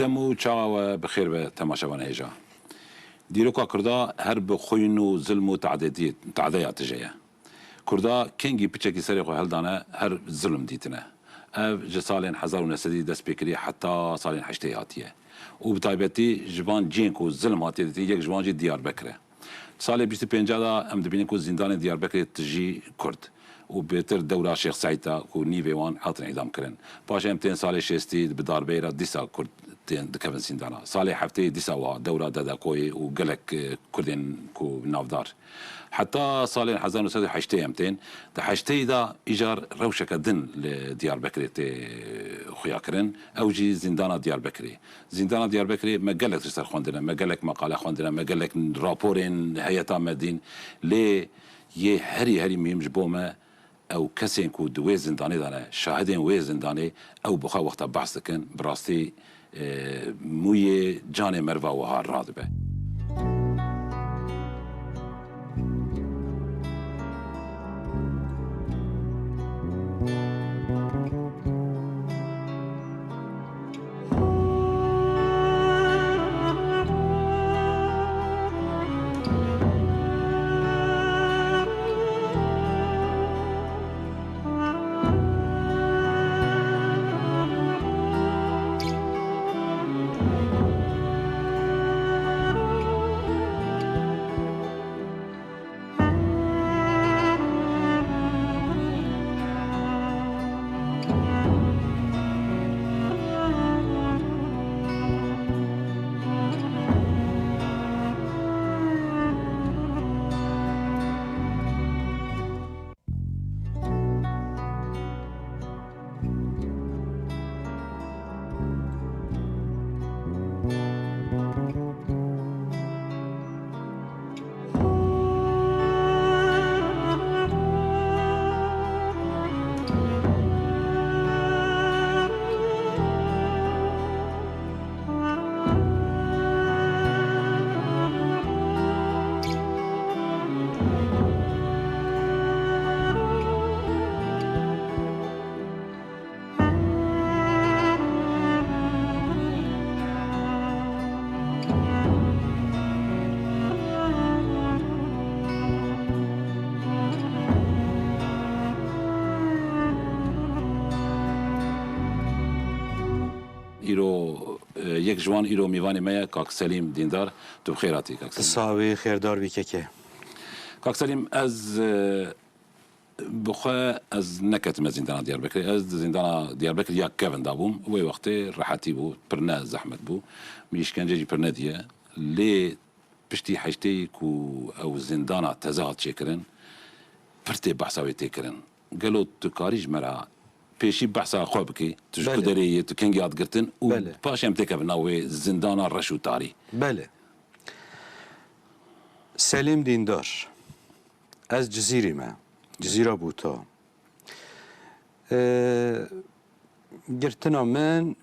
دمو چاوا بخیر به تماشاوان هیجا دیروکا کردا هر بخوین و ظلم و تعدیات جایا کردا کنگی پیچکی سری خو هلدانه هر ظلم دیتنه اف جسالین 1900 دست بکری حتی سالین 80 هاتیه و بتایبتی جوان جین کو ظلم هاتیه یک جوان جی دیار بکره سال 25 دا ام دبینن کو زندان دیار بکری تجی کرد و بهتر دوره شیخ سعیدا و نیوان هاتن اعدام کردن باشه امتحان سال 60 به داربه را دیسا کرد دکفن زندانا سال هفته دیسا و دوره دادا کوی و گلک کردن کو نافدار حتی سال 1980 امتحان ده 80 دا ایجار روشک دن لدیار بکری خویا کردن اوجی زندان دیار بکری زندان دیار بکری مگلک رسال خواندن مگلک مقاله خواندن مگلک راپورن هیئت مدین لی یه هری میمج بومه او کسی کو دوی زندانی داره شاهدین وی زندانی او بخوا وقتا بحث کن براستی موی جان مروا و هار راد به ایرو یک جوان ایرو میوانی میا کاک سلیم دیندار تو بخیراتی کاک سلیم صاحب خیردار بی که کاک سلیم از بخوا از نکتم زندان دیار بکری از زندان دیار بکری یا کفن دابوم و وقتی راحتی بود پرنا زحمت بود میشکنجی پرنا دیه لی پشتی حشتی کو او زندان تزاهد چکرن پرتی بحثاوی تکرن قالوا تو کاریج مرا پیشی بحثا خواب کی تو قدری تو کنگ یاد گرتن و باش ام تکب ناوی زندان رشو تاری بله سلیم دیندار از جزیره ما جزیره بوتا گرتنا من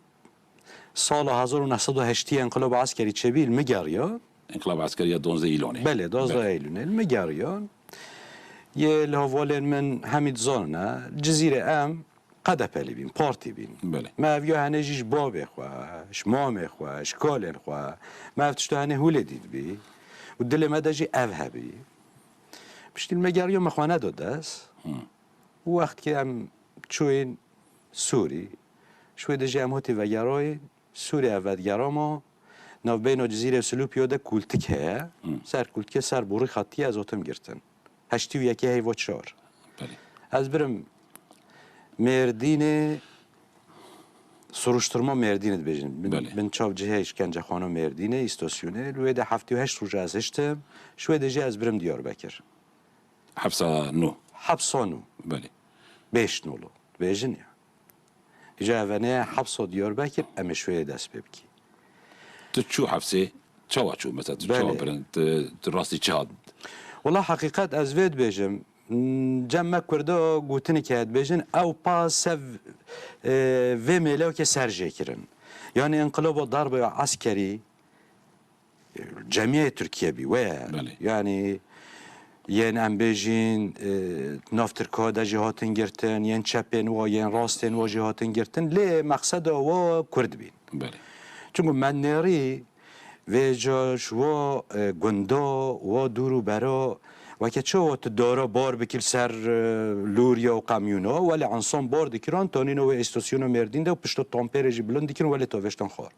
سال 1980 انقلاب عسکری چبیل مگاریا انقلاب عسکری 12 ایلونه بله 12 ایلونه مگاریا یه لحوالین من حمید زانه جزیره ام قدپلی بین پارتی بین بله ما اویا هنه جیش بابه خواهش مامه خواهش کالن خواه ما افتشتو هنه هوله دید بی و دل ما دا جی اوه بی بشتیل مگریا مخوانه داده است و وقت که هم چوین سوری شوی دا جی هم هاتی وگرای سوری اودگرا ما ناو بین جزیره سلوپیو دا کولتکه سر کولتکه سر بوری خطی از آتم گرتن 81 هیوا 4 بله از برم مردین سروشترما مردینت بجن من چاو جهه اشکنجه خانه مردینه استاسیونه روی ده 78 روز از هشتم شوی ده جه از برم دیار بکر حبسا نو حبسا نو بله بیش نولو بجن یا اجا اوانه حبسا دیار بکر اما شوی دست ببکی تو چو حبسه چاوا چو مثلا تو چاوا برن راستی چاد والله حقیقت از وید بجم جمع کرده گوتنی که هد بجن او پاس و میلو که سرجه کرن یعنی انقلاب ضرب عسکری جمعیت ترکیه بی و یعنی ین ام بجین نافترکا دا جهاتن گرتن ین چپن و ین راستن و جهاتن گرتن لی مقصد و کرد بین بله چون من نری و جاش و گندا و دورو برا و که چه وقت دارا بار بکیل سر لوریا و کامیونا ولی انسان بار دکران تانین و استاسیون مردین ده و پشت تامپرجی بلند دکران ولی تاوشتن خار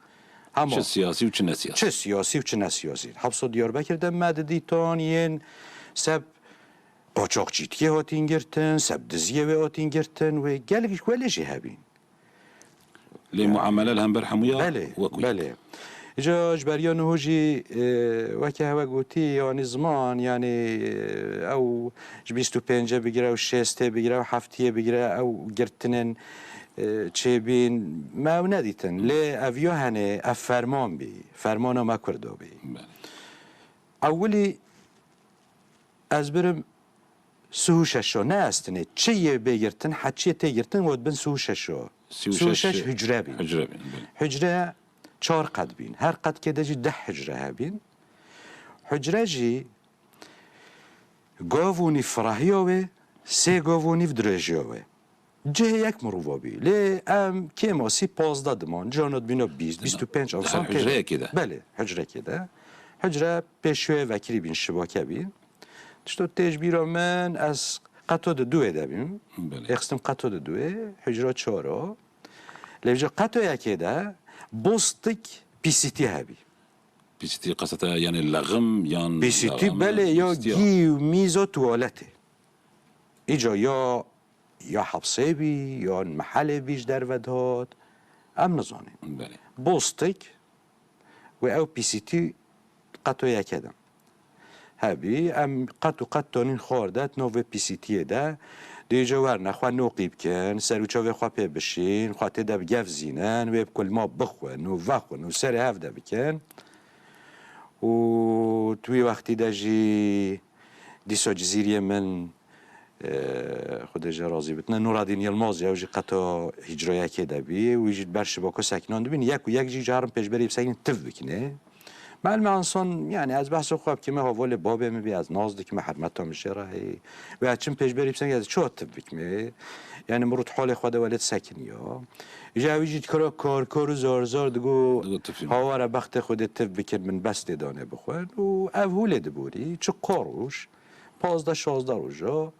چه سیاسی و چه نسیاسی چه سیاسی و چه نسیاسی حبس دیاربکر ده مددی تانین سب قاچاقچیتیه هاتین گرتن سب دزیه و هاتین گرتن و گلگش ولیجی هبین لمعامله لهم برحمويا بله وكوي بله جا جبريان هوجي وكي هوا قوتي يعني زمان يعني او جبيستو بينجا بقرا او شيسته بقرا او حفتيه بقرا او قرتنن تشيبين ما نديتن لي افيو هني افرمان بي فرمانا ما كردو بي اولي ازبرم سوششو ناستني تشي بيغرتن حتشي تيغرتن ود بن سوششو سوشش هجره بين هجره بين هجره 4 قد بين هر قد كده جي 10 هجره هبين هجره جي گاوونی فراهیاوه 3 گاوونی في درجیاوه جه یک مروابی لی ام که ماسی 15 دمان جانت بینا 20 25 انسان هجره كده بله هجره كده هجره پیشوه وکری بین شباکه بین تشتو تجبیرا من از قطع دوه دبیم اقسم قطع دوه هجره 4 لوجه قطع یکی ده بوستک پیسیتی هبی بيستي قصة يعني اللغم يان پیسیتی بله یا گی و میز و توالته ایجا یا حبسه بی یا محل بیش در ودهات ام نزانیم بله بوستک و او پیسیتی قطع یکی ده هبی ام قطع خوردت نو پیسیتیه ده دیجا ورنه خواه نوقیب کن سروچا و خواه پی بشین خواه تیده بگف زینن و بکل ما بخون و وخون و سر هفته بکن و توی وقتی دجی دیسا جزیری من خود جا راضی بتنه نورادین یلماز یا جی قطع هجرایه که دبی و یجید برش باکو سکنان دبین یک و یک جی جارم پیش بری بسکنین تف بکنه معلومه انسان یعنی از بحث خواب که ما حوال بابه میبی از نازده که ما حرمت میشه راهی و از چون پیش بری بسنگ از چه تف بکنه یعنی مرود حال خود ولد سکنی ها جاوی جید کار و زار دگو هوا بخت خود تف بکن من بست دانه بخون و اوهوله دبوری چه کاروش 15-16 روزا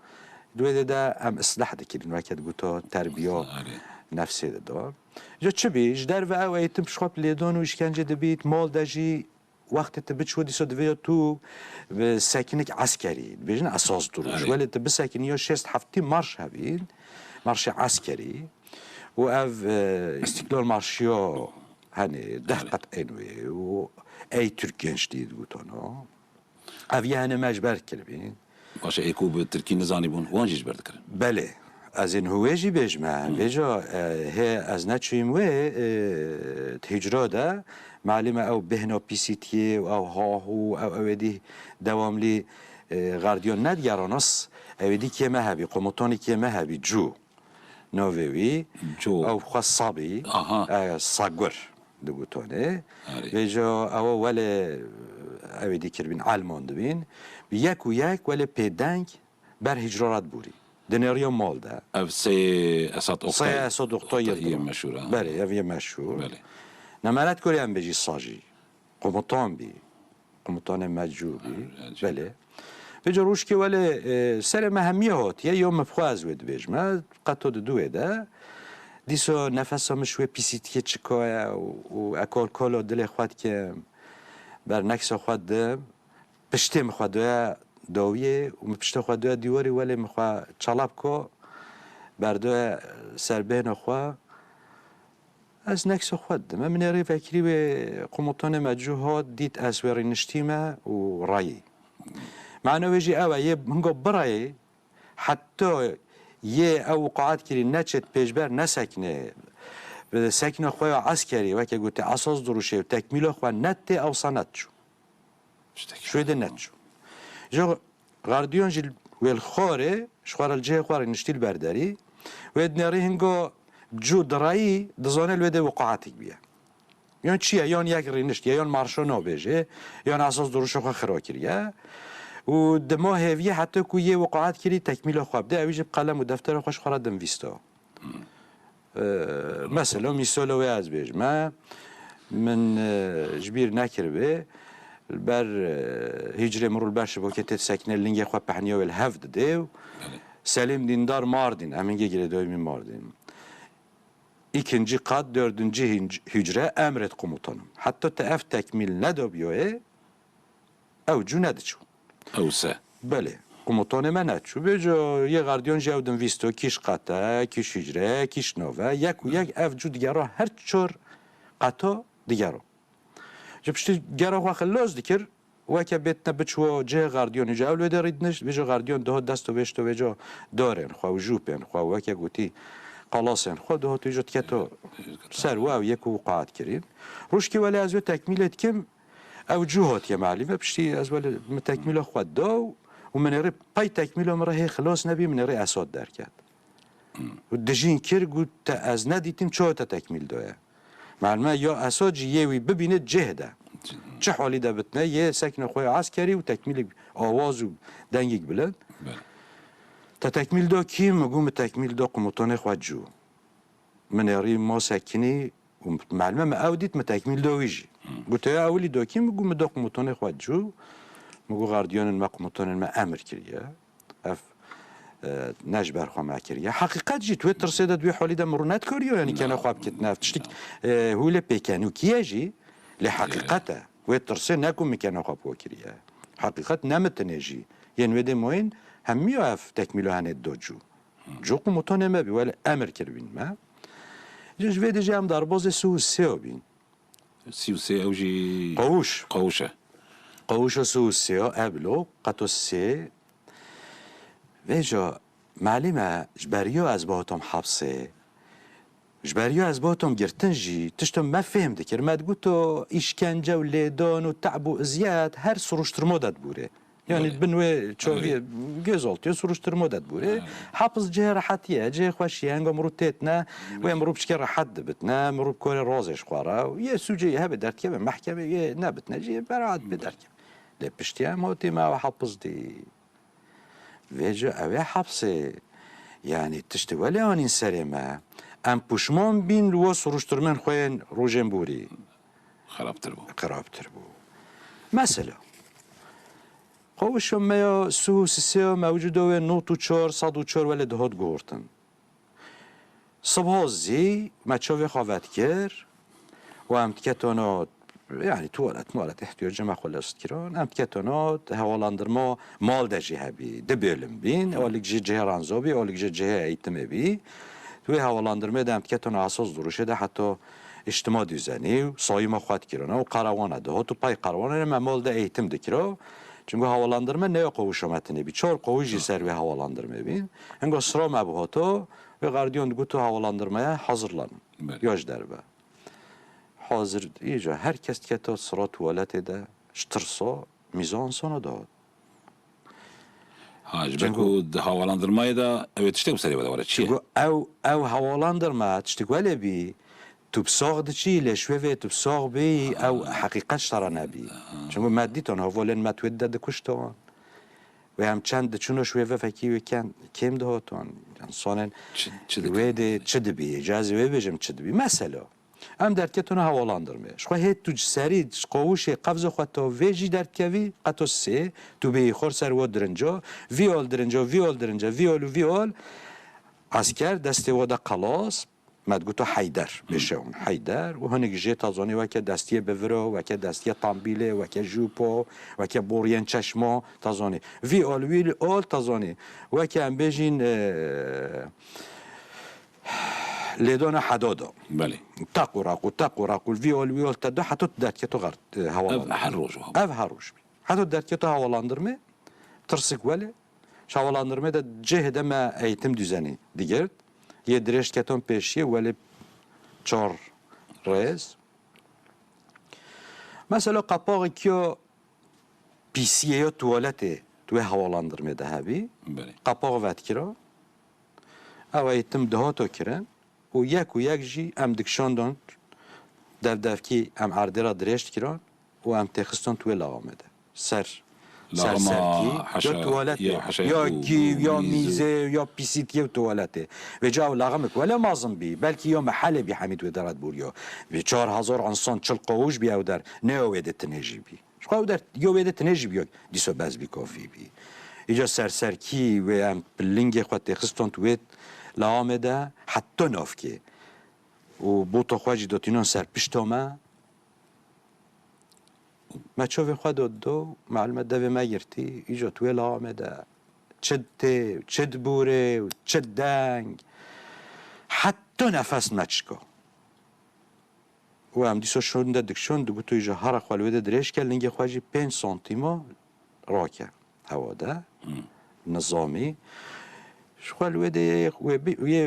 دویده ده هم اصلاح دکرین وقت گوتا تربیه نفسی ده جا چه بیش در و او ایتم شخاب لیدان و اشکنجه دبید مال دجی وقت تبت شو دیسا دویا تو ساکنک عسکری بیشن اساس دروش ولی تب ساکنی یا 6-7 مارش هبین مارش عسکری و او استقلال مارشیا هنی 10 قطعین و ای ترک گنج دید گوتانا او یه هنه مجبر کربین باشه ایکو به ترکی نزانی بون وانجیش بردکرن بله از این هویجی بجمع بجا هی از نچویم و تهجرا ده معلومه او بهنا پیسیتیه و او هاهو او اویدی دواملی غردیان ندگراناس اویدی که مهبی قمطانی که مهبی جو نووی او خواست صابی صاگر دگوتانه بجا او ولی اویدی کربین علمان دبین یک و یک ولی پیدنگ بر هجرارت بوری دنیاریا مال ده اف سي اسات سي اسات اقطاي مشهورة بله اوی مشهور بله نمالت کوری هم بجی ساجی قمطان بی قمطان مجوبی بله بجا روش که ولی سر مهمیه هات یه یوم مفخواز ود بجمه قطع دوه ده دیسا نفس هم شوی پیسیتیه چکایه و اکال کالا دل خواد که بر نکس خواد ده پشته مخواد دوه داویه و پشته خواد دوه دیواری ولی مخواد چلاب که بر دوه سربین خواه از نکس خواد ده من اری فکری به قمطان مجوهات دید اسواری نشتیمه و رایی معنی ویجی اوه یه هنگا برای حتی یه او قاعد کری نچت پیشبر نسکنه سکنه خواه عسکری وکه گوته اساس دروشه و تکمیل خواه نته او سنت شو شویده نت شو جا غردیان جل ویل خواره شخوار الجه خواره نشتیل برداری وید ناری هنگا جو درایی دزانه الویده وقاعتک بیا یان چیه؟ یان یک رینشت یان مارشا نابیجه یان اساس دروشه خواه خرا کریه و دما هیویه حتی که یه وقاعت کری تکمیل خواب ده اویجب قلم و دفتر خوش خواه دم ویستا مثلا مثال وی از بیج ما من جبیر نکر به بر هجری مرول برش با که تسکنه لینگ خواب پهنیا و الهفت دیو سلیم دیندار ماردین امینگه گره دویمی ماردین ikinci kat, dördüncü hücre emret komutanım. Hatta teef tekmil ne dobiyoe evcu ne diçu. Evse. Bele. Komutanı men etçu. Beco ye gardiyon jevdin visto kiş kata, kiş hücre, kiş nove. Yek u yek evcu digero her çor kata digero. Cepşti gero xaxilloz dikir. وکه بیتنا بچو جه گاردیون جاول ودارید نش بیچو گاردیون ده دست و بیشتو بیچو دارن خو جوپن خو وکه گوتی قلاسن خو ده تو جت کتو سر و یکو قاعد کرین روش کی ولی از تکمیل کم او جهات یا معلمه بشتی از ولی تکمیل خو دو و من ری پای تکمیل مره خلاص نبی من ری اساد درکد و دجین کر گوت از ندیتیم چه تا تکمیل دوه معلومه یا اساد یوی ببینه جهده چه حالی ده بتنه یه سکن خوی عسکری و تکمیل آواز و دنگیگ بلد تا تکمیل دا کی مگوم تکمیل دا قمطان خواد جو من یاری ما سکنی و معلومه ما او دیت ما تکمیل دا ویجی گوته اولی دا کی مگوم دا قمطان خواد جو مگو غاردیان ما قمطان ما امر کریه اف نجبر خواه ما کریه حقیقت جی توی ترسیده دوی حالی ده مرونت کریه یعنی کنه خواب کت نفتشتک هول پیکنو کیه جی لحقيقته ويترسي ناكو مكانه خاب وكريه حقيقة نمتنجي يعني ودي موين هم يوقف تكميلو هن الدوجو جو قمطان ما بي ولا امر كربين ما جوج فيدي جي هم داربوز سو سيو بين سيو سي او جي قوشه سو سيو قبلو قطو سي ويجا معلمة جبريو از باهتم حبسه جبريو از باتم گرتن جی تشتم ما فهمده که ما تقولتو işkence و لیدان و تعب و ازیاد هر سروشترما داد بوره yani بنوی چاوی گزالتیو سروشترما داد بوره حافظ جه راحتیه جه خوشی هنگام مرو تیتنا و مرو بشکر راحت دبتنا مرو بکار رازش خواره و یه سوجه هبه درد که محکمه یه نبتنا جه برات بدرد که لپشتی هم هاتی ما حافظ دی ویجا اوه حافظه yani تشتی ولی آنین سری ما ام پوشمان بین لوا سروشترمن خوین روژن بوری خرابتر بو مثلا خوشم میا سو سیو موجوده و نوت و چار صد و چار ولی دهات گورتن صبح زی مچاوی خواهد کر و هم تکتانات yani tuvalet muhalet ihtiyacı ma خلاص kiran am tketonat havalandırma mal deji hebi de bölüm bin olik ceheran zobi olik cehe eğitimi bi توی havalandırma da امتکتون اساس دروشه ده حتی اجتماع düzeni sayıma خواهد kirana و قروانه ده تو پای قروانه ممال ده eğitim dikiro çünkü havalandırma ne qovuşamatını bir çor qovuji ser ve havalandırma bin engo sıra mabhato ve gardiyon gutu havalandırmaya hazırlanın yaş derbe hazır iyice herkes keto sıra tuvalete de ştırsa mizan sana da Hacı havalandırmayı da evet işte bu seri var. Çünkü ev havalandırma işte böyle bir tüpsağ dışı leşve tüpsağ bir ev hakikat şarana bir. Çünkü madditon havalan matvedde de kuştan. Ve hem çend çunu şve feki ve kim de hoton. İnsanın ve de çedbi cazibe becem çedbi mesela. Hem derketون havalandırmaya. Şu hep tu seri قوش قفز خودت ویجی در کوی قطع سه تو به خور سر و درنجا ویول عسكر دسته و ده قلاص مدگوتو حیدر بشون حیدر و هنگ جه تازانی و که دستیه بورو و که دستیه تامبیله و که جوپو و که بورین چشما تازانی ویول تازانی و که هم بجین لیدان حدادا بله تقرق ویول تدا حتی درکتو غرد هواlandırma هروش حتی درکتو havalandırma ترسک ولی havalandırma da cehde ma eğitim düzeni diğer yedireş keton peşiye veli çar rez mesela kapağı ki pisiye tuvalete tu havalandırma da habi kapağı vetkira او eğitim daha to kiren و یک جی ام دکشاندن دف کی ام عردرا درشت کران و ام تخستان توی لاغامده سر سرسرکی حشا یا توالته یا حشا یا و گیو یا میز و- میزه یا پیسیتی و توالته و جاو لغمك ولا مازم بی بلکه یا محل بی حمید و درد بوریا و 4000 انسان چل قوش بی او در نه ویده تنجی بی شخوا در یا ویده تنجی بی دیسو باز بی کافی بی ایجا سرسرکی و ام بلنگ خود خستون تویت لامده حتی نافکه و بوتا خواجی داتینان سر پشتامه ما تشوفي خدا دو معلومات ده ما يرتي يجو تويلا عمدا تشد تشد بوري وتشد دانج حتى نفس ماتشكو و هم دیسا شون دادک شون دو تو ایجا هر خال وده درش کل لنگه خواجی 5 سانتیما راکه هوا ده نظامی شخوال وده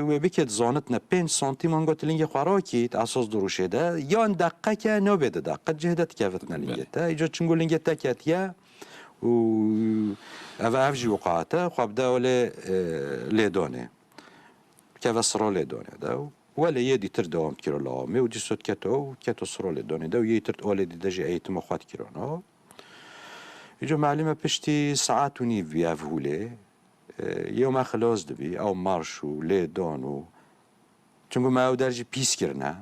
و بکت زانتنا 5 سانتیما انگات لنگه خواراکیت اساس دروشه ده یا دقیقه که نبیده دقیقه جهدت کفتنا لنگه تا ایجا چنگو لنگه تکت یا و افجی وقعته خواب ده ولی لیدانه که وسرا لیدانه ده ولی یه دیتر دوام کرد لامه و دیسوت کتو سرا لیدانه ده و یه دیتر اولی دیده جه ایتم خواهد کرانه ایجا معلومه پشتی ساعت و نیو بیاف هوله یوم خلاص دبی او مارشو لیدانو چونگو ما او درجی پیس کرنه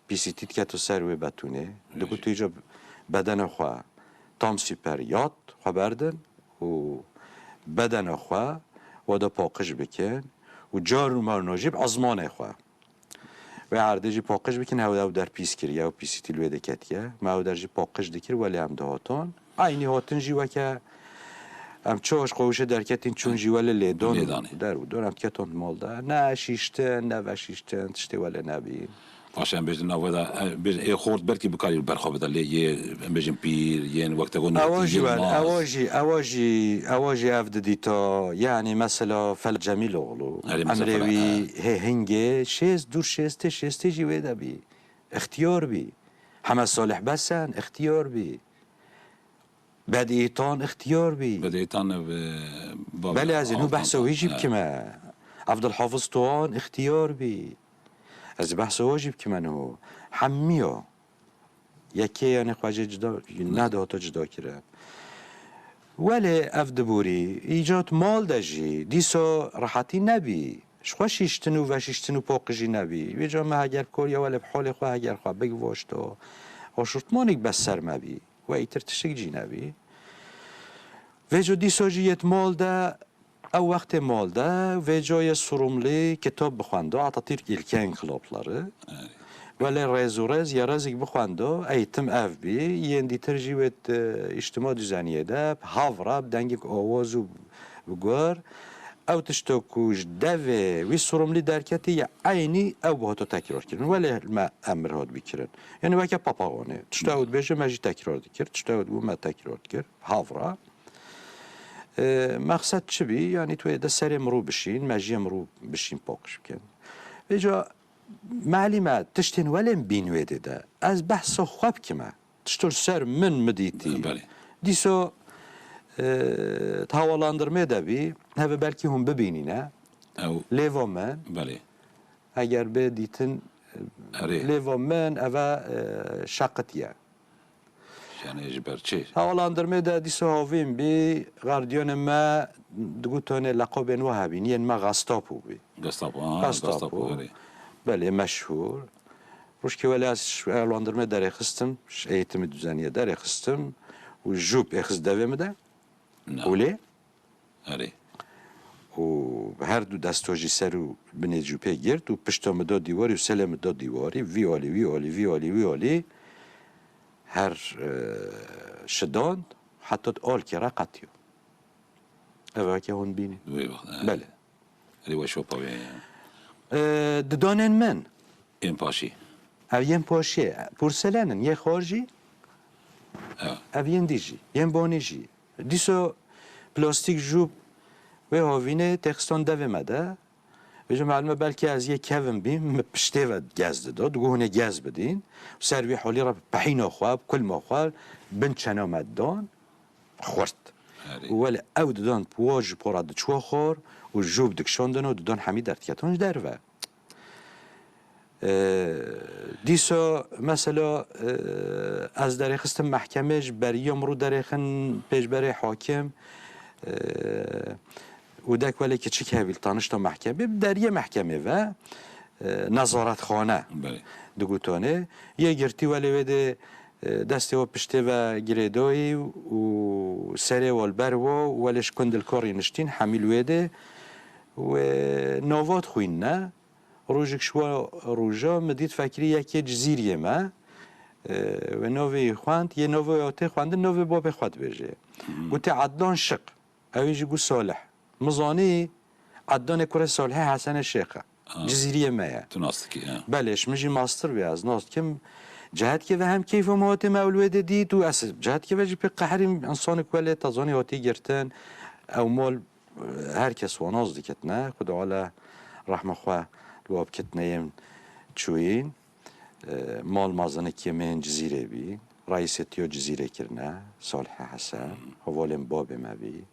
پیسی تیت کتو سروی بتونه دکو تو ایجا بدن خواه تام سوپریات خواه بردن و بدن خواه و دا پاقش بکن و جار رو مرناجیب ازمانه خواه و عرده جی پاقش بکن او در پیس کریه و پیسی تیلوه دکتیه ما او در جی پاقش دکر ولی هم دهاتان اینی هاتن جیوه که هم چاش قوشه درکتین چون جیوال لیدان در و دارم کتان مال ده نه شیشتن نه و شیشتن تشتی ولی نبین عشان بيجي نوضع بيجي خورد بركي بكاري البرخة بدل يه بيجي بير ين وقت أقول أواجي أفد ديتا يعني مثلا فل جميل أغلو أمروي هنجي شيز دور شيز تيجي ويدا بي اختيار بي حمد صالح بسن اختيار بي بديتان اختيار بي بديتان بله از اینو بحث ويجب كما عبد الحافظ طوان اختيار بي از بحث واجب که منو حمیو یکی یعنی خواجه جدا نده تا جدا کرد ولی افدبوری ایجاد مال دجی دیسا راحتی نبی شخوا شیشتنو و شیشتنو پاقجی نبی وی جا ما اگر کوریا ولی بحال خواه اگر خواه بگواشتا آشورتمانیک بس سر مبی و ایتر تشک جی نبی و جا دیسا جیت مال ده او وقت malda ve جای sorumlu kitap بخونده Atatürk ilke inkılapları ولی رز یا رزی بخونده ایتم اف بی یندی ترجیوت اجتماع düzeniye de havra dengik آواز و بگوار او تشتاکوش دوه وی sorumlu درکتی یا aynı او بهاتو تکرار کردن ولی ما امر هاد بکرن یعنی وکی پاپاغانه تشتاود بیجه مجی تکرار دکر تشتاود بو ما تکرار دکر havra مقصد چه بی؟ یعنی توی ده سر مرو بشین مجی مرو بشین پاکش بکن و جا معلومه تشتین ولیم بینویده ده از بحث خواب کمه تشتر سر من مدیتی دیسو تهوالاندرمه ده بی هفه بلکی هم ببینینه لیوا من اگر به دیتن لیوا من اوه شاقتیه yani ejiber çi. Havalandırma da disa havim bi gardiyan ma dgutone laqabin wahabin yen ma Gestapo bi. Gestapo. Bale meşhur. Ruşki velas havalandırma da rekhstim, eğitimi düzeniye de rekhstim. U jup ekhs devemi de. Öyle. Öyle. و هر دو دستاجی سرو بنی جوپه گرد و پشتام دا دیواری و سلم دا دیواری ویالی هر شدان حتی آل که رقتیو اوه که هون بینی بله ریوه شوپا ددانن من این پاشی او ین پاشی پرسلنن یه خارجی او ین دیجی ین بانیجی دیسو پلاستیک جوب و هاوینه تخستان دوه مده بجا معلومه بلکه از یک کون بیم پشته و گز داد گوهنه گز بدین سروی حالی را بحینا خواب کل ما خواب بند چنا مدان خورد ولی او دادان پواج پوراد چوا خور و جوب دکشاندن و دادان حمی درد کتانش در و دیسا مثلا از درخست محکمهش بریام رو درخن پیش برای حاکم و دک ولی که چی که بیل تانشتا محکمه در یه محکمه و نظارت خانه دگوتانه یه گرتی ولی وده دسته و پشته و گریدایی و سره و البر و ولش کندل کاری نشتین حمیل وده و نوات خوین نه روزك شوا روجا مديت فكري يكي جزيرية ما ونوفي خوانت يه نوفي اوتي خواند نوفي بابي خوات بيجي قلت عدان شق او يجي قول صالح مزاني عدان كره صالح حسن الشيخة جزيرية ما تناستكي بلش مجي ماستر بياز ناست كم جهات كيف هم كيف مواتي مولوده ديت و اساس جهات كيف جي بقحري انسان كوالي تظاني هاتي جرتن او مال هر کس و ناز دیکتنه خدا علا رحمه خواه لواب کتنه چوین مال مازنه که من جزیره بی رئیسیتیو جزیره کرنه صالح حسن حوالم باب ما بی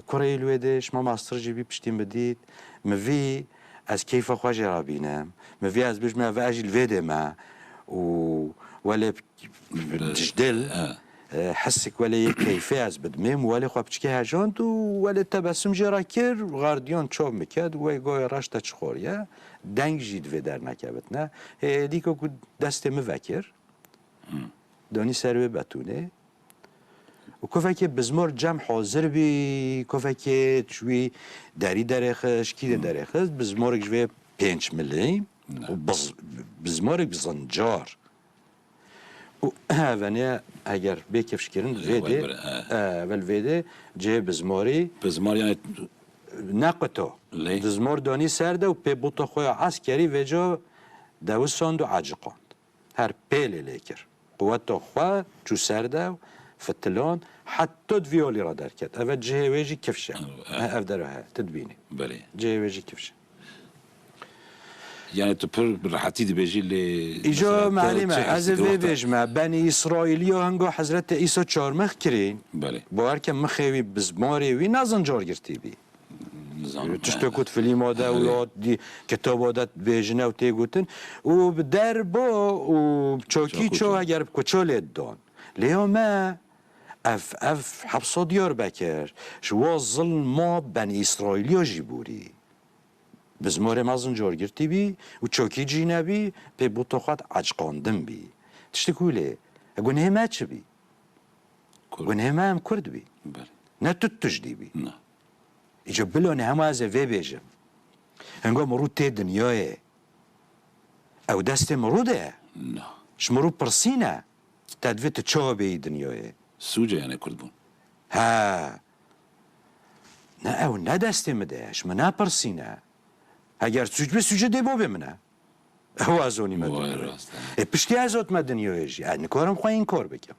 کره ایلویدش ما ماستر جی بی پشتیم بدید موی از کیف خواه جرا بینم موی از بیش موی اجیل ویده ما و ولی جدل حسك ولا كيفية از بدميم ولا خو بتشكي هاجانت ولا تبسم جراكر غارديان چوب مكد و گوي راشتا چخوريا دنگ جيد في در نكبتنا ديكو كو دست مفكر داني سر بتونه و كوفاكي بزمار جمع حاضر بي كوفاكي تشوي داري درخش كي درخش بزمارك جوي 5 مليم و بزمارك بزنجار و اگر بکفش کردن ویده ول ویده جه بزماری یعنی نقطه بزمار دانی سرده و پی بوتا خوی عسکری وجا دوستاند و عجقاند هر پیل لیکر قوت خواه چو سرده و فتلان حتی دویالی را در کرد اول جه ویجی کفشه اف داره تدبینی بله جه ویجی کفشه يعني تبر راحتي دي بيجي اللي ایجا معلمه از وی بجمع بنی اسرائیلی هنگا حضرت عیسی چارمخ کرین بله باور که مخوی بزماری وی نازن جار گرتی بی تشتو کت فیلم آده و یاد دی کتاب آده بیجنه و تیگوتن و در با و چاکی چو اگر کچال دان لیا ما اف حبصا دیار بکر شوا ظلم ما بنی اسرائیلی ها جیبوری بزمار مازن جار گرتی بی و چاکی جی نبی پی بوتاخات عجقاندم بی تشتی کوله اگون همه چه بی اگون همه هم کرد بی نه تو تجدی بی نه ایجا بلانه همه از وی بیجم هنگا مرو تی دنیاه او دست مرو ده نه شمرو پرسینه تدویت چا بی دنیاه سوجه یعنی کرد بون ها نه او نه دست مده شما نه پرسینه اگر سوجه دی بابه منه او ازونی مدنیه پشتی ازات مدنیه جی نکارم خواه این کار بکم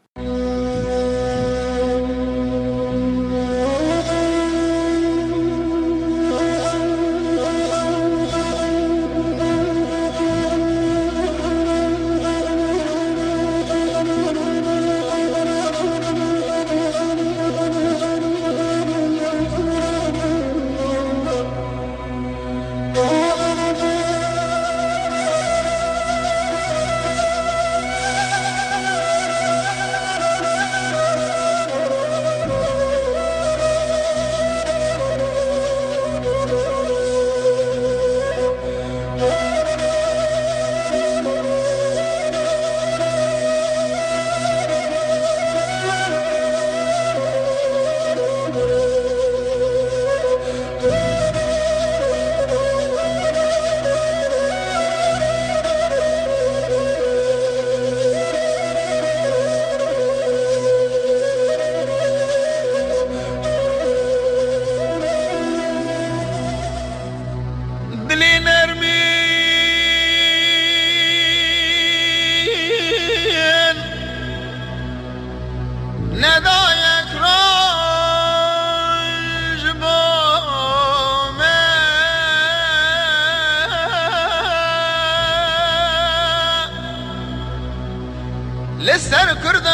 لسر کرده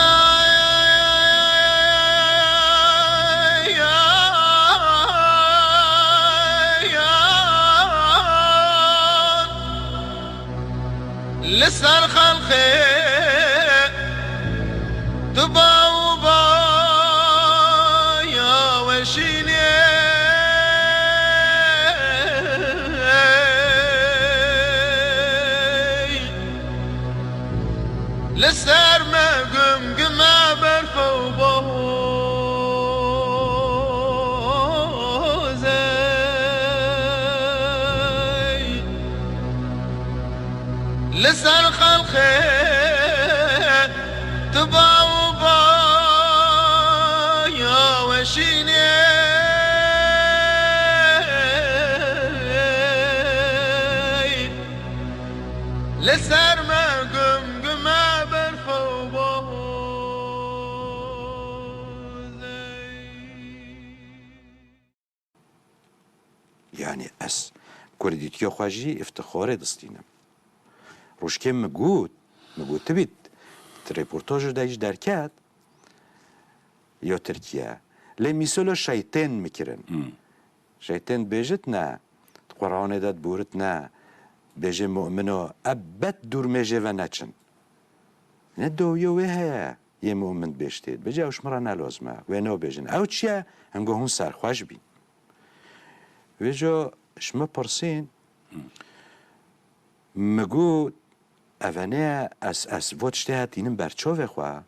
لسر خلقي تباوبا يا وشيني لسر ما قم برفو بوزي لسر خلقي تباوبا يا وشيني لسر ما قم برفو بوزي يعني اس كرديتيا خواجي افتخار دستينم روشكي مقود تبيت ريبورتاج دايش دركات يا تركيا لي ميسولو شيطان مكرن شيطان بيجتنا قرآن داد بورتنا بيجي مؤمنو أبت دور ميجي ونچن ندو يوه هيا يه مؤمن بيشتید بجا اوش مرا نلازمه وينو بيجن او چيه هنگو هون سرخوش بين ويجا شما پرسين مگو اوانه از وات شته هتینم برچاوه خواه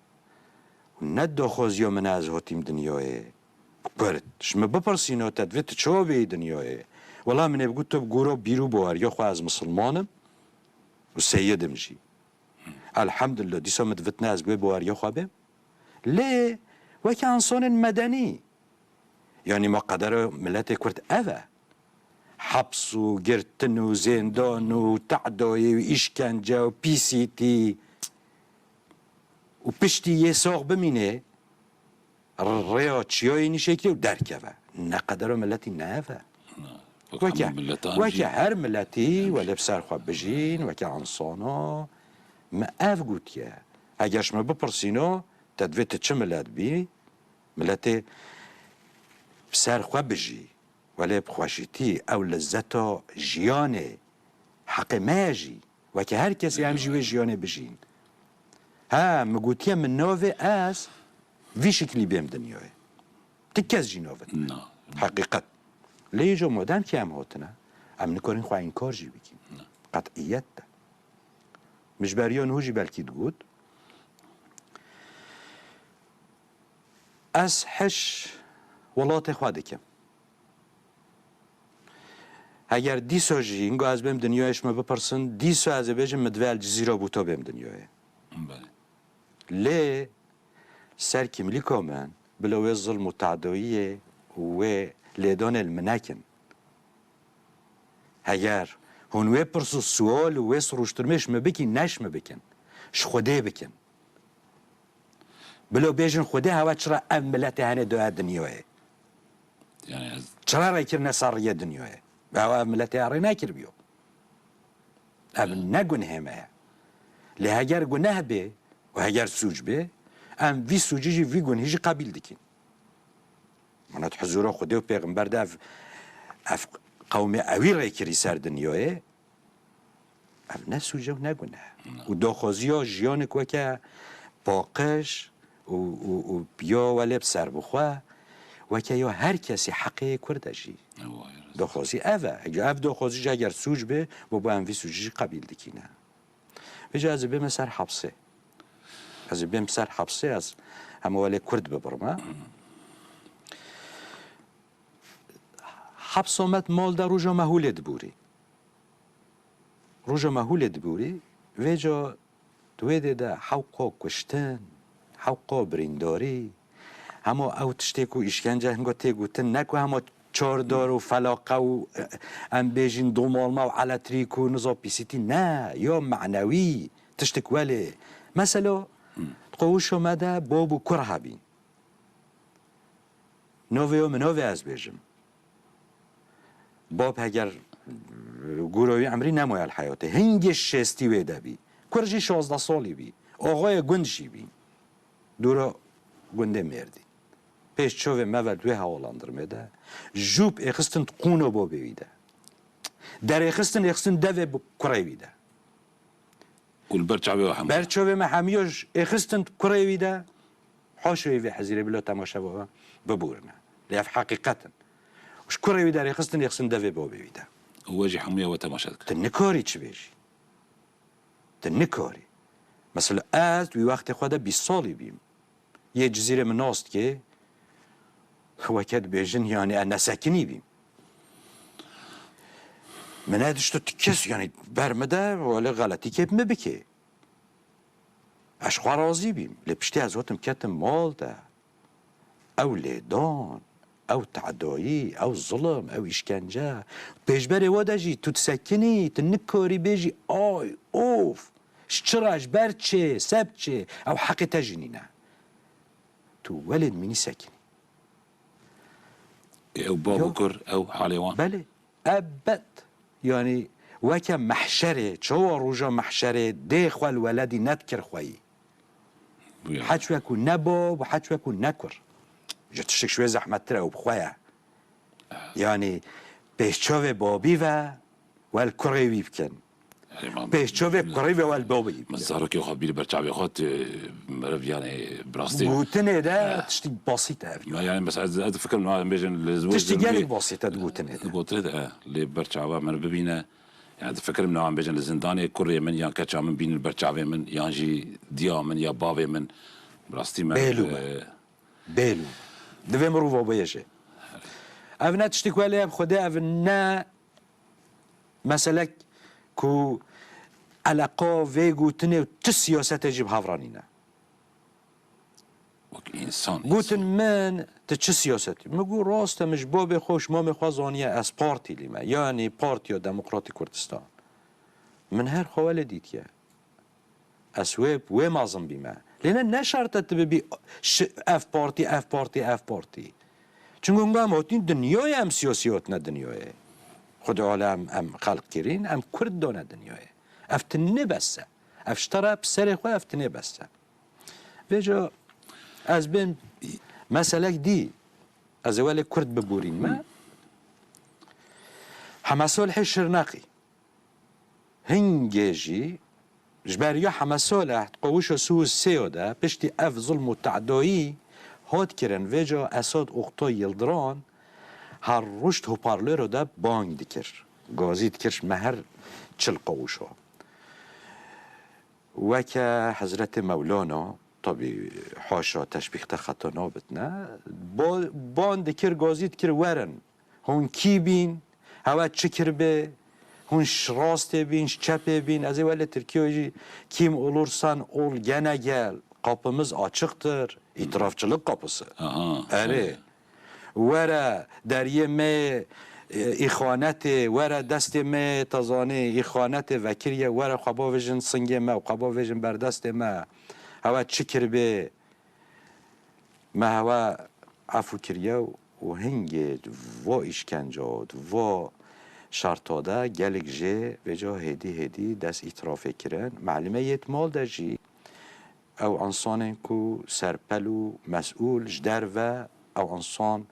و ندو خوزیا من از هاتیم دنیای برد شما بپرسین و تدویت چا به دنیای والله من بگو تو بگورو بیرو بوار یا خواه از مسلمانم و سیدم جی الحمدلله دیسا مدوتنه از گوی بوار یا خواه بیم لی وکه انسان مدنی یعنی ما قدر ملت کرد اوه حبس و گرتن و زندان و تعدای و اشکنجه و پیسیتی و پشتی یه ساق بمینه ریا چیا اینی شکلی و درکه نقدر ملتی نهفه وکه هر ملتی ولی بسر خواب بجین وکه انسانا ما اف گوتیه اگر شما بپرسینو تدویت چه ملت بی ملت بسر خواب بجی ولی بخواشیتی او لذتا جیانه حق ماجی و که هر کسی هم جیوه جیانه بجین ها مگوتیه من نوه از وی شکلی بیم دنیای تکز جی نوه حقیقت لیجو مادم که هم هاتنه هم نکارین خواه این کار جی بکیم قطعیت ده مش بریان هوجی بلکی دگود از حش ولات خواه دکم اگر دیسا جی اینگو از بیم دنیایش ما بپرسن دیسا از بیجم مدوه الجزیره بوتا بیم دنیای لی سر کملی کامن بلوی ظلم و تعداییه و لیدان المنکن اگر هنوی پرسو سوال و سروشترمش مبکن نش مبکن شخوده بکن بلو بیجن خوده هوا چرا ام ملت هنه دو دنیای يعني چرا رای کرنه ساریه دنیای و هوا ملت هاری نکر بیو ام نگونه همه لی اگر گناه به و اگر سوج به ام وی سوجی جی وی گنهی قبیل دکین منات حضور خوده و پیغمبر ده اف قوم اوی رای کری سر دنیای ام نه سوجه و نگونه و داخوزی ها جیان که که باقش و بیا ولی بسر بخواه و که یا هر کسی حقه کرده جی داخوزی اوه اف داخوزی جی اگر سوج به و با انوی سوجی قبیل دکینه بجا از بیم سر حبسه از بیم سر حبسه از همه ولی کرد ببرمه حبس آمد مال در روژا مهول دبوری روژا مهول دبوری ویجا دویده ده حوقا کشتن حوقا برینداری همه او تشتیکو اشکنجه هنگا تیگوتن نکو همه چاردار و فلاقه و ام بیجین دومالما و علتریک و نزا پیسیتی نه یا معنوی تشتک ولی مثلا قوش آمده باب و کره بین نوی و منوی از بیجم باب اگر گروهی عمری نموی الحیاته هنگش شستی ویده بی کرجی 16 سالی بی آقای گندشی بی دورا گنده مردی پیش چوه مول دوی حوالاندرمه ده جوب اخستن قونو با بیده در اخستن دوی کره بیده والبرچاوي وهم برچوه ما همیوش اخستن کره ویده حاشوی وی حزیره بلا تماشا بابا ببورنا لیف حقیقتا وش کره ویده اخستن يخسن دوی بابا ویده واجي حمية وتماشات تنکاری چی بیشی تنکاری مثلا از وی وقت خود 20 سالی بیم یه جزیره من ناست که وکد بیجن یعنی انا ساکنی بیم من ادشتو تکس یعنی برمده ولی غلطی که مبکه اشخوا راضی بیم لپشتی از وقتم کتم مال ده او لیدان او تعدایی او ظلم او اشکنجه پیشبری واده جی تو تسکنی تنکاری بیجی آی اوف شچراش برچه سبچه او حقی تجنینه تو ولد منی سکنی او بابو كر او حاليوان بله ابد يعني وكم محشره شو روجا محشره ديخ والولدي نذكر خوي حتى يكون نبو وحتى يكون نكر جتشك شوي زحمه ترى وبخويا يعني بيشوف بابي والكري بيبكن بيشوف كري والبابي مزارك يا خبير برچاوي خات مرف يعني براستي قوتني ده تشتي بسيطه يعني بس هذا فكر انه بيجن الزواج تشتي قالك بسيطه قوتني ده قلت له اللي برچاوا من ببينه يعني فكر انه عم بيجن الزنداني كوريا من يان كاتشا من بين البرچاوي من يانجي ديا من يا بابي من براستي ما بيلو دوی مرو و بیشه او نه تشتی کوالی اب خوده او نه مثلا کو علاقه وی گوتنه و تی سیاست جیب هفرانینه انسان گوتن من تی چه سیاستی مگو راسته مش باب خوش ما میخوازانیه از پارتی لیمه یعنی پارتی یا دموکراتی کردستان من هر خوال دید که اسویب و مازم بیمه لأن نشرت تبي اف بارتي اف بارتي اف بارتي چون گنگام هاتین دنیای ام سیاسیاتنا دنیای خود عالم ام خلق کرین ام کرد دانه دنیای افتنه بسته افشتره بسر خواه افتنه بسته ویجا از بین مسئله دی از اول کرد ببورین ما همه صلح شرنقی هنگیجی جبریا همه ساله قوش سوز سیاده پشتی اف ظلم و تعدایی هات کرن ویجا اساد اقتا یلدران هر رشد هوپارلر رو ده بانگ دکر گازی دکرش مهر چل قوش ها وکه حضرت مولانا طبی حاشا تشبیه خطا نابتنه بان دکر گازی دکر ورن هون کی بین هوا چکر به هونش راست بین چپ بین از اول ترکیه kim olursan ol gene gel kapımız açıktır itirafçılık kapısı. Evet. Vere deriye me ihaneti vere dest me tazani ihaneti vekiriye vere xaba vejin singe me xaba vejin berdest me hava çikir be me hava afu kiriye و هنگه و işkence و شرطاده گلک جه و جا هدی دست اطراف کرن معلومه یت مال ده جی او انسان کو سرپلو مسئول جدر او انسان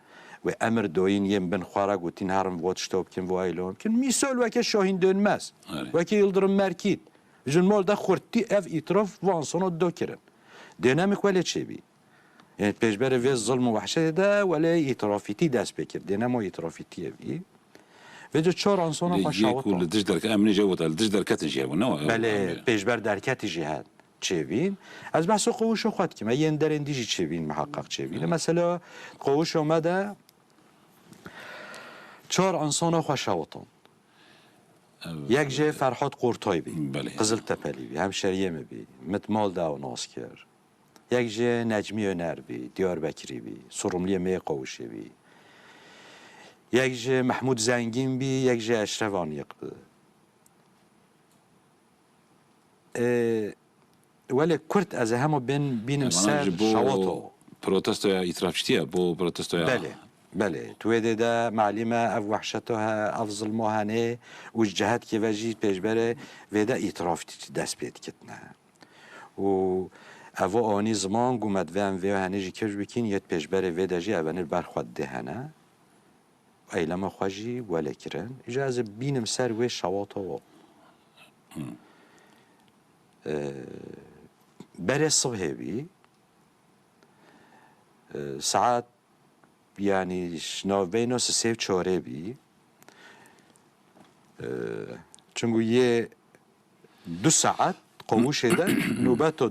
و امر داین یم بن خواره گوتین هرم وات شتاب کن و ایلام کن میسال وکه شاهین دönmez وکه یلدرم مرکید جن مال ده خورتی اف اطراف و انسان دو کرن دینامیک ولی چه بی یعنی پیشبر وی ظلم و وحشت ده ولی اطرافیتی دست بکر دینام اطرافیتیه بی وجه چهار انسان خواه شاوت يقول دش درك امني جوت دش دركات جيبو نو بله پیشبر درکت جهاد چه بین از بحث قوش خود که من یه در اندیجی چه بین محقق چه بین مثلا قوش اومده چهار انسان خواه شاوتان یک جه فرحات قورتای بی قزل تپلی بی همشریه می بی متمال ده و ناسکر یک جه نجمی önər بی دیاربکری بی سرملی می قوشه بی یک جه محمود زنگین بی یک جه اشرف آنیق بی ولی کرد از همه بینم سر شواتو پروتستو یا اطرافشتیه بو پروتستو یا بله توی ده معلمه اف وحشتها اف ظلمهانه و جهت که وجید پیشبره و ده اطرافتی دست بید کتنه و او آنی زمان گومد و هم و هنه جی کش بکین یت پیشبره و ده جی اونر برخواد دهنه ایلم خواجی ولی کرن اجازه بینم سر و شواتو بري الصبح بي ساعات يعني شناف بينو سيف چاره بي چونگو یه 2 ساعت قوش ده نوبت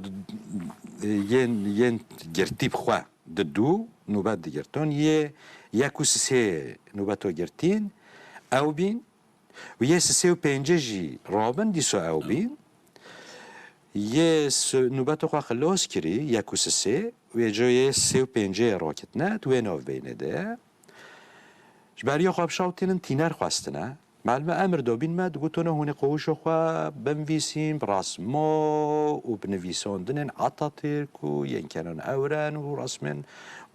ین گرتی بخوا دو نوبت دیگرتون یه 1 نوبت گرتین او بین و یه 3 جی رابن دیسو او بین یه نوبت خوا خلاص کری 1 و یه جای 3 راکت نه تو ناف بینه ده جبریا خواب شاوتینن تینر خواستنه معلومه امر دابین ما دگوتونه هونه قوشو خوا بنویسیم براسما و بنویساندنن عطاترک و ینکنان اورن و رسمن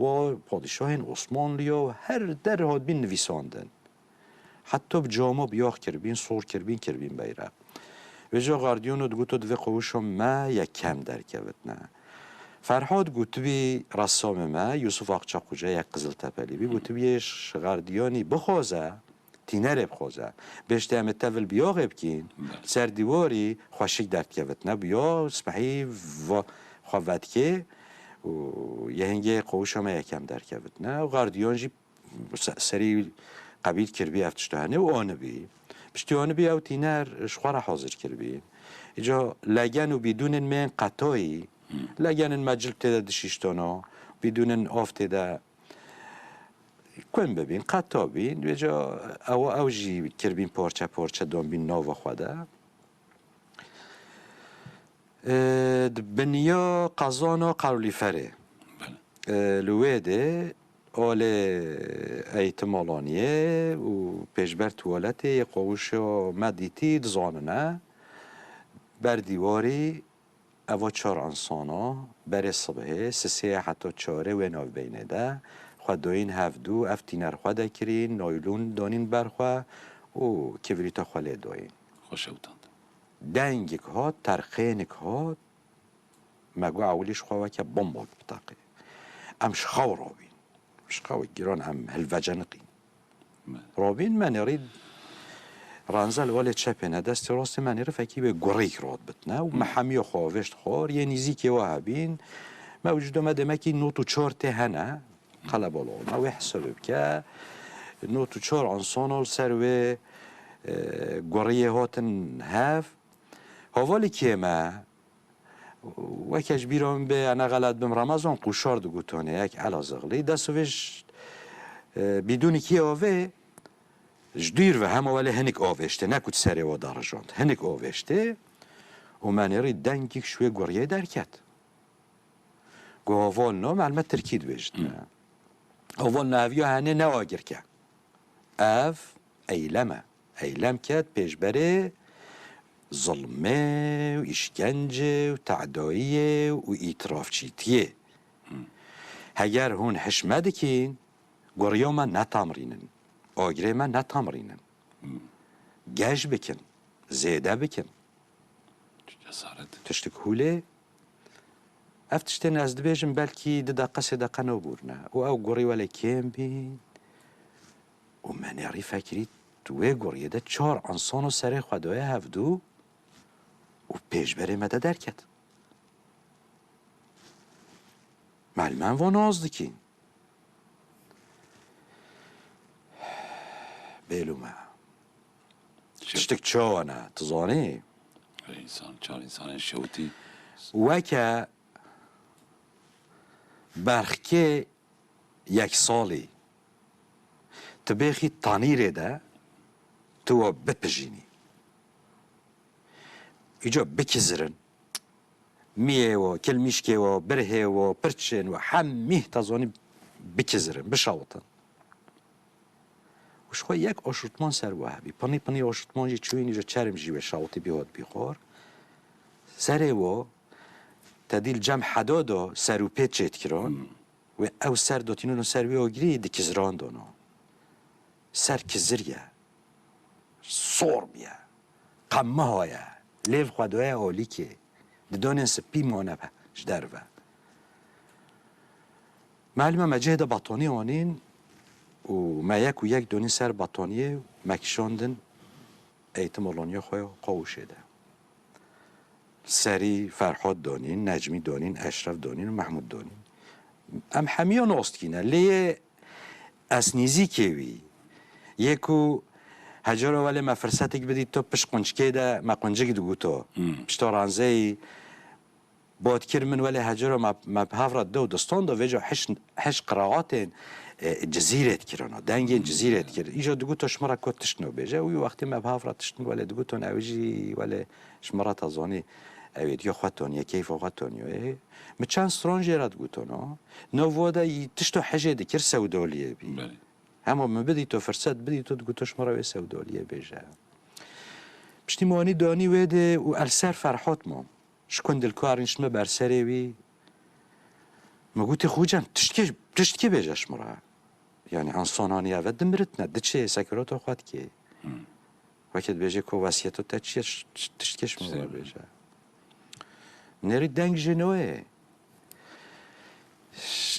و پادشاهین عثمانلیا و هر در هاد بین نویساندن حتی بجامو بیاخ کربین صور کربین بیره و جا غاردیونو دگوتو دوی قوشو ما یک کم درکبت نه فرهاد گوتوی رسام ما یوسف آقچاقوجا یک قزل تپلی بی گوتویش غاردیانی بخوازه تینر بخوزه بهشته همه تول بیاغ بکین سر دیواری خوشک درد کبت نه بیا سپحی و خواهد که یه هنگه قوش همه یکم درد کبت نه و غاردیان جی سری قبیل کربی افتشتهانه و آنه بی بشتی آنه بی او تینر شخوار حاضر کربی اینجا لگن و بدون من قطایی لگن مجل تده دشیشتانا بدون آف تده کن ببین قطع بین و جا او جی کربین پارچه دام بین ناو خوده بنیا قزانا قرولی فره لویده آل ایتمالانیه و پیشبر توالته قوش مدیتی دزاننه بر دیواری او 4 انسانا بر صبحه 3 حتی 4 و ناو بینه ده خود داین هفدو افتینر خود دکرین نایلون دانین برخوا و کبریتا خاله داین خوش اوتاند دنگک ها ترخینک ها مگو اولیش خواه که بمبال بتاقی امش خو رابین مش خو گیران هم هلوجنقین رابین من یرید رانزل والی چپنه دست راست من یره فکی به گریک راد بتنه و محمی خواهشت خوار یه نیزی و هبین موجود آمده مکی نوتو 4 هنه قلبالون او حساب که نوتو 4 انسان سر و گریه هاتن هف حوالی که ما وکش بیرام به انا غلط بم رمضان قشار دو گوتونه یک علازغلی دستوش بدون کی آوه جدیر و همه ولی هنک آوشته نکود سری و درجاند هنک آوشته و من یری دنگیک شوی گریه درکت گو اول نو معلومت ترکید بشت نه اول نویو هنه نه آگر که اف ایلم کد پیش بره ظلمه و اشکنجه و تعداییه و ایتراف چیتیه اگر هون حشمه دکین گریه من نتامرینن آگره من نتامرینن گش بکن زیده بکن جسارت تشتکوله افتشته نزد بیجم بلکی دقیقه 3 دقیقه نبورنه و او گری ولی کم بین و من یاری فکری توی گریه ده 4 انسان و سر خدای هفدو و پیش بره مده درکت معلومه و ناز دکین بیلومه تشتک چوانه تزانی انسان 4 انسان شوتی وکه برخی 1 سالی تبیخی تانیره ده تو بپجینی ایجا بکزرن میه و کلمیشکه و بره و پرچن و همه تزانی بکزرن بشاوتن وش خواه یک آشورتمان سر وحبی پانی آشورتمان جی چوین ایجا چرم جی و شاوتی بیاد بیخور سر و تدیل جمع حدادا سر و پیت چید کران و او سر داتینون سر وی آگری دکزران دانا سر کزریه صوربیه قمه هایه لیو خودوه آلی که دانن سپی مانه جدربه معلومه مجهد بطانی آنین و ما یک دونین سر بطانیه مکشاندن ایتم الانیا خواه قاوشه ده سری فرحاد دانین، نجمی دانین، اشرف دانین و محمود دانین. ام همیان آستکینه لیه اسنیزی کیوی یکو هجارا ولی ما فرصتك بدي تو بش قنچكي ده ما قنچك دو تو بش تو رانزي بود كرمن ولی هجارا ما بهافرات دو دستان دو وجا حش قراءات جزيرة كيرانا دنگين جزيرة كير إيجا دو تو شمرا كوت تشنو بيجا وي وقتی ما بهافرات تشنو ولی دو تو نوجي ولی شمرا تازاني اوید یا خواتون یا کیف خواتون یا ما چند سترانجيرات دو تو نو ودا تشتو حاجة دكير سودولية بي اما من بدی تو فرصت بدی تو گوتوش مرا سودالیه بیجه پشتیمانی دانی ویده و السر فرحات ما شکن دلکارینش ما برسری وی ما گوتی خوجم تشتکی بیجهش مرا یعنی انسانانی اول دمرتنه ده چه سکرات خواهد که وقت بیجه که وسیعتو تا تشتکش مرا بیجه نری دنگ جنوه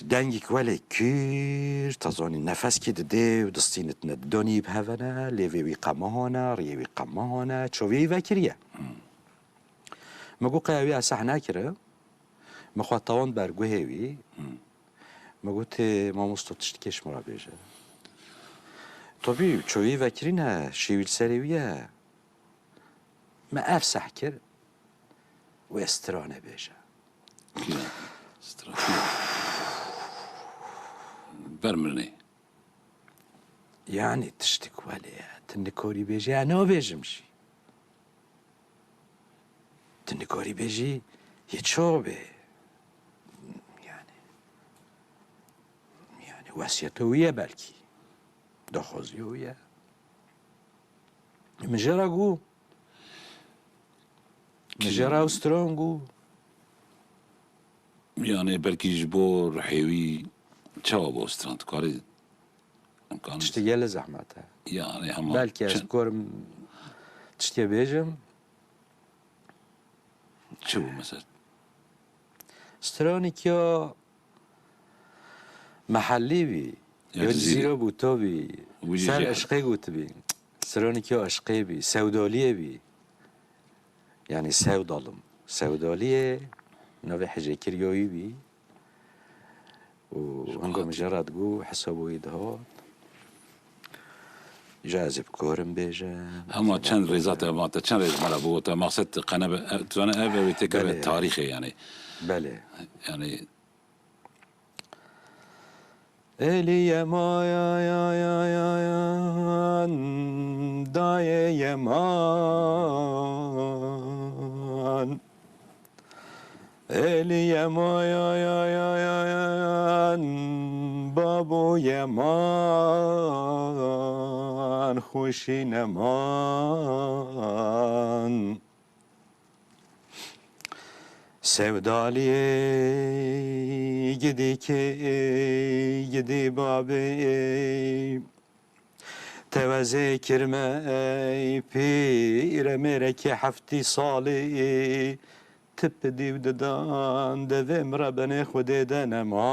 دنگی که ولی کیر تازانی نفس که ده و دستینت ندانی بهونه لیوی قماهانه ریوی قماهانه چوی وکریه مگو قیاوی اصح نکره مخواد طوان برگوه هیوی مگو تی ما مستو تشتکش مرا بیجه طبی چوی وکری نه شیویل سریویه ما افسح کر و استرانه بیجه برمرني يعني تشتك وليا تنكوري بيجي أنا بيجمشي تنكوري بيجي يتشوبي يعني واسيته ويا بالكي دخوزي ويا مجرقو مجرقو سترونغو يعني بركي جبور حيوي چاوا بوستران کاری امکان تشتغل زحمته يعني هم بلكي أذكر تشتي بيجم شو مثلا ستراني كيو محلي بي يا جزيرة بوتو بي سر عشقي قوت بي ستراني كيو عشقي بي سودالية بي يعني سودالم سودالية نوي حاجة كريوي بي وهنگو مجرد گو حسابو ایدهات جازب کورم بیجه اما چند ریزات ما چند ریز مرا بود مقصد قناه تو انا اوی تکر تاریخی یعنی بله یعنی الی ما یا یا یا یا یا دای یمان الی ما یا یا یا یا بابو یمان خوشی نمان سودالیه گدی که گدی بابی توزه کرمه پیر میره که هفتی سالی تب دی و ددان دویم ربن خود دنمان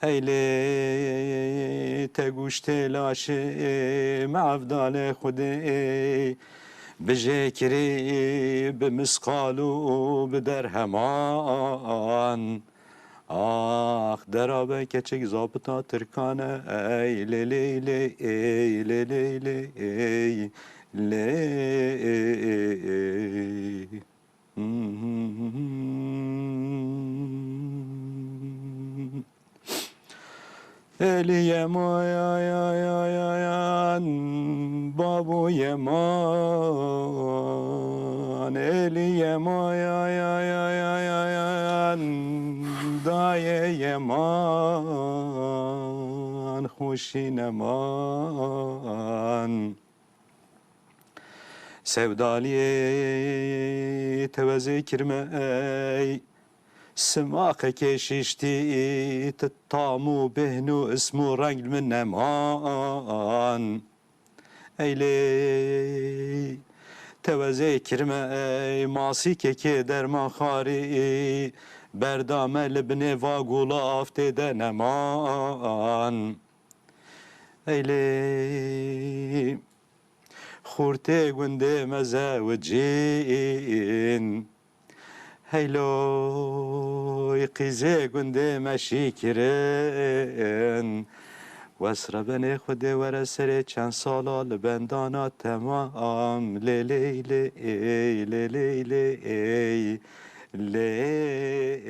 ایلی تگوشت لاشه معفدال خود بجکری بمسقالو بدرهمان آخ درابه کچک زابطا ترکانه ای لی لی لی ای لی لی لی ای لی الی ما یا یا یا یا یا بابو یمان الی ما یا یا یا یا یا یا دای یمان خوشی نمان sevdaliye teveze kirme سماق كششتي تطامو بهنو اسمو رنج من نمان ايلي توزي كرمه ماسي كي درمان خاري بردام لبني واغولا افته دنمان ايلي خورته گنده مزه و جین هیلوی قیزه گنده مشی کرن وسر بن خود ور سر چند سالا لبندانا تمام لیلی لی لیلی لی لی